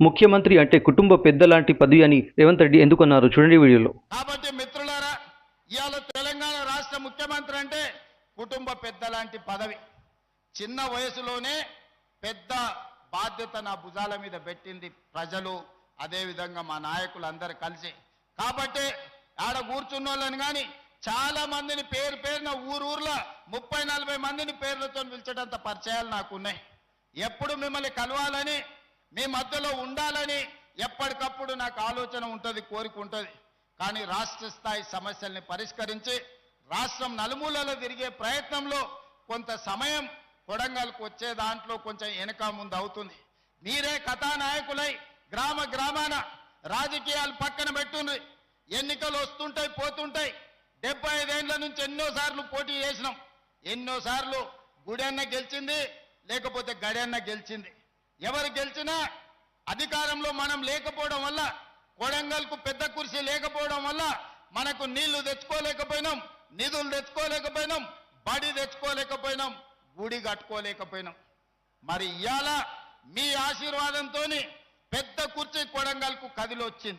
ముఖ్యమంత్రి అంటే కుటుంబ పెద్ద లాంటి పదవి అని రేవంత్ రెడ్డి ఎందుకన్నారు చూడండి వీడియోలో. కాబట్టి మిత్రులారా, ఇవాళ తెలంగాణ రాష్ట్ర ముఖ్యమంత్రి అంటే కుటుంబ పెద్ద లాంటి పదవి. చిన్న వయసులోనే పెద్ద బాధ్యత నా భుజాల మీద పెట్టింది ప్రజలు, అదేవిధంగా మా నాయకులు అందరు కలిసి. కాబట్టి ఆడ కూర్చున్న వాళ్ళని కానీ చాలా మందిని పేరు పేరున ఊరూర్లో 30-40 మందిని పేర్లతో పిలిచేటంత పరిచయాలు నాకున్నాయి. ఎప్పుడు మిమ్మల్ని కలవాలని, మీ మధ్యలో ఉండాలని ఎప్పటికప్పుడు నాకు ఆలోచన ఉంటుంది, కోరిక ఉంటుంది. కానీ రాష్ట్ర స్థాయి సమస్యల్ని పరిష్కరించి రాష్ట్రం నలుమూలలో తిరిగే ప్రయత్నంలో కొంత సమయం కొడంగల్కు వచ్చే దాంట్లో కొంచెం వెనక ముందు అవుతుంది. మీరే కథానాయకులై గ్రామ గ్రామాన రాజకీయాలు పక్కన పెట్టుండ్రి. ఎన్నికలు వస్తుంటాయి, పోతుంటాయి. 75 ఏళ్ల నుంచి ఎన్నోసార్లు పోటీ చేసినాం. ఎన్నోసార్లు గుడెన్న గెలిచింది, లేకపోతే గడెన్న గెలిచింది. ఎవరు గెలిచినా అధికారంలో మనం లేకపోవడం వల్ల, కొడంగల్కు పెద్ద కుర్చీ లేకపోవడం వల్ల మనకు నీళ్లు తెచ్చుకోలేకపోయినాం, నిధులు తెచ్చుకోలేకపోయినాం, బడి తెచ్చుకోలేకపోయినాం, గుడి కట్టుకోలేకపోయినాం. మరి ఇవాళ మీ ఆశీర్వాదంతో పెద్ద కుర్చీ కొడంగల్కు కదిలొచ్చింది.